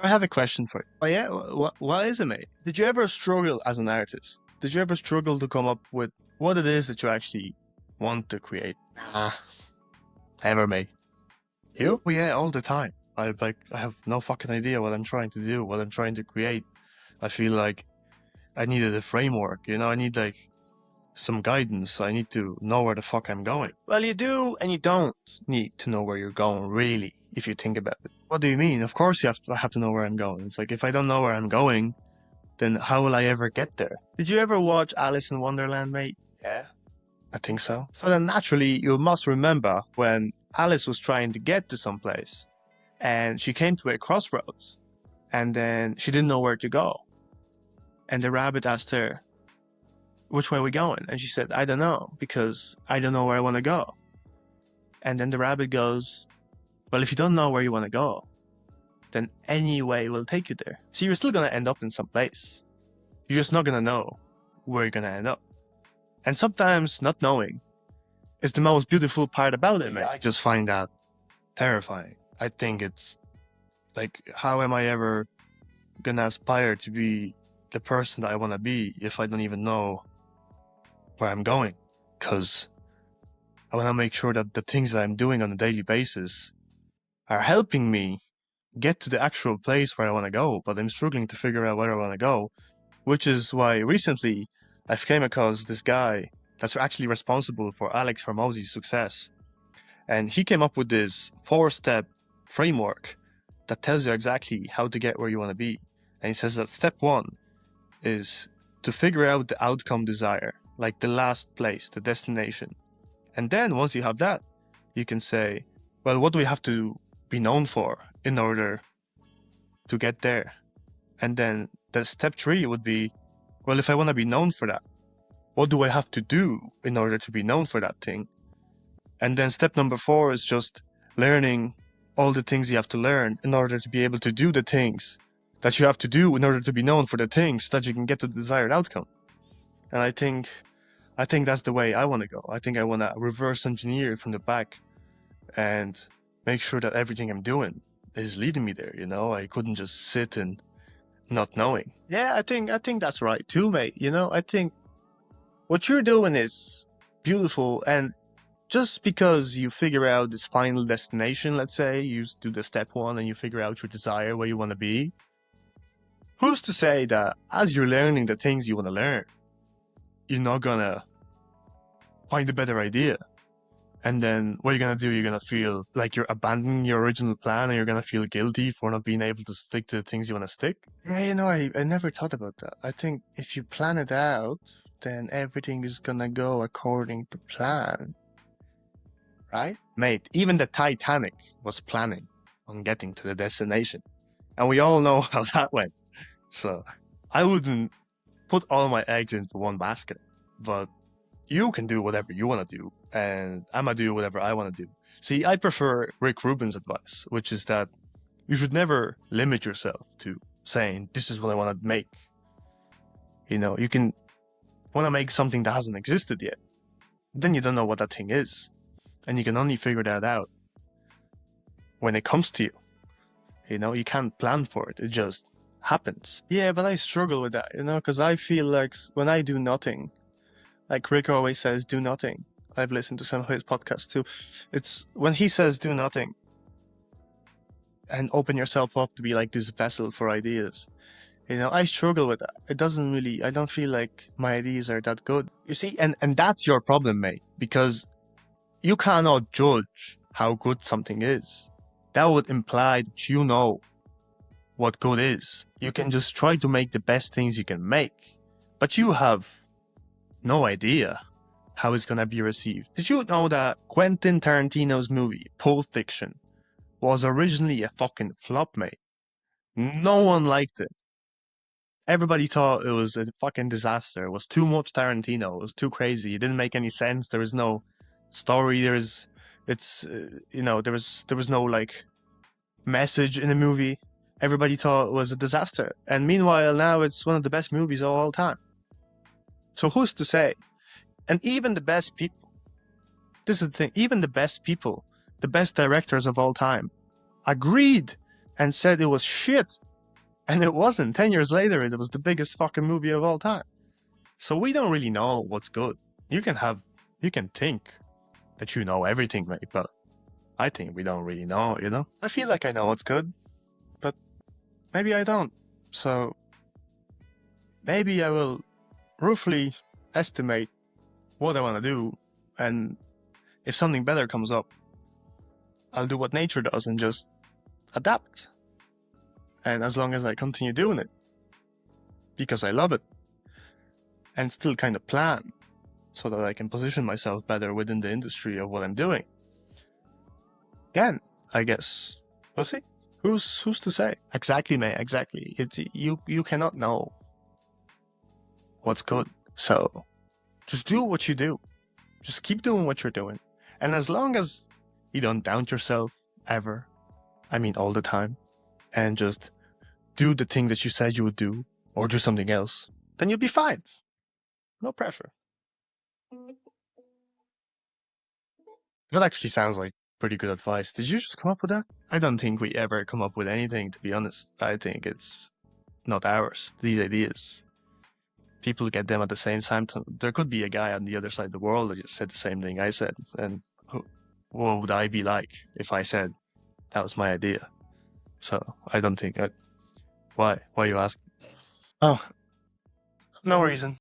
I have a question for you. Oh yeah, what is it, mate? Did you ever struggle as an artist? Did you ever struggle to come up with what it is that you actually want to create? Ever, mate? You? Oh yeah, all the time. I have no fucking idea what I'm trying to do, what I'm trying to create. I feel like I needed a framework, you know, I need like some guidance. I need to know where the fuck I'm going. Well, you do and you don't need to know where you're going, really, if you think about it. What do you mean? Of course I have to know where I'm going. It's like, if I don't know where I'm going, then how will I ever get there? Did you ever watch Alice in Wonderland, mate? Yeah, I think so. So then naturally, you must remember when Alice was trying to get to some place and she came to a crossroads and then she didn't know where to go. And the rabbit asked her, which way are we going? And she said, I don't know, because I don't know where I want to go. And then the rabbit goes, well, if you don't know where you want to go, then any way will take you there. So you're still going to end up in some place. You're just not going to know where you're going to end up. And sometimes not knowing is the most beautiful part about it, man. I just find that terrifying. I think it's like, how am I ever going to aspire to be the person that I want to be if I don't even know where I'm going? Because I want to make sure that the things that I'm doing on a daily basis are helping me get to the actual place where I want to go, but I'm struggling to figure out where I want to go, which is why recently I've came across this guy that's actually responsible for Alex Hormozzi's success. And he came up with this 4-step framework that tells you exactly how to get where you want to be. And he says that step 1 is to figure out the outcome desire, like the last place, the destination. And then once you have that, you can say, well, what do we have to be known for in order to get there? And then the step 3 would be, well, if I want to be known for that, what do I have to do in order to be known for that thing? And then step number 4 is just learning all the things you have to learn in order to be able to do the things that you have to do in order to be known for the things so that you can get to the desired outcome. And I think that's the way I want to go. I think I want to reverse engineer from the back and make sure that everything I'm doing is leading me there, you know? I couldn't just sit and not knowing. Yeah, I think that's right too, mate. You know, I think what you're doing is beautiful, and just because you figure out this final destination, let's say, you do the step 1 and you figure out your desire, where you want to be, who's to say that as you're learning the things you want to learn, you're not gonna find a better idea? And then what you're gonna do, you're gonna feel like you're abandoning your original plan and you're gonna feel guilty for not being able to stick to the things you want to stick. Yeah, you know, I never thought about that. I think if you plan it out, then everything is gonna go according to plan. Right? Mate, even the Titanic was planning on getting to the destination. And we all know how that went. So I wouldn't put all my eggs into one basket. But you can do whatever you want to do, and I'm gonna do whatever I want to do. See, I prefer Rick Rubin's advice, which is that you should never limit yourself to saying, this is what I want to make. You know, you can want to make something that hasn't existed yet. Then you don't know what that thing is. And you can only figure that out when it comes to you. You know, you can't plan for it. It just happens. Yeah, but I struggle with that, you know, because I feel like when I do nothing, like Rick always says, do nothing. I've listened to some of his podcasts too. It's when he says do nothing and open yourself up to be like this vessel for ideas. You know, I struggle with that. It doesn't really, I don't feel like my ideas are that good. You see, and that's your problem, mate, because you cannot judge how good something is. That would imply that you know what good is. You can just try to make the best things you can make, but you have no idea how it's gonna be received. Did you know that Quentin Tarantino's movie, Pulp Fiction, was originally a fucking flop, mate? No one liked it. Everybody thought it was a fucking disaster. It was too much Tarantino. It was too crazy. It didn't make any sense. There was no story. There was no like message in the movie. Everybody thought it was a disaster. And meanwhile, now it's one of the best movies of all time. So who's to say? And even the best people, this is the thing, even the best people, the best directors of all time, agreed and said it was shit. And it wasn't. 10 years later, it was the biggest fucking movie of all time. So we don't really know what's good. You can think that you know everything, mate, but I think we don't really know, you know? I feel like I know what's good, but maybe I don't. So maybe I will roughly estimate what I want to do, and if something better comes up, I'll do what nature does and just adapt. And as long as I continue doing it, because I love it, and still kind of plan so that I can position myself better within the industry of what I'm doing, again, I guess we'll see. Who's to say? Exactly, mate. Exactly. It's you cannot know what's good. So just do what you do. Just keep doing what you're doing. And as long as you don't doubt yourself ever, I mean all the time, and just do the thing that you said you would do, or do something else, then you'll be fine. No pressure. That actually sounds like pretty good advice. Did you just come up with that? I don't think we ever come up with anything, to be honest. I think it's not ours, these ideas. People get them at the same time. There could be a guy on the other side of the world that just said the same thing I said. And what would I be like if I said that was my idea? So I don't think. Why? Why you ask? Oh, no reason.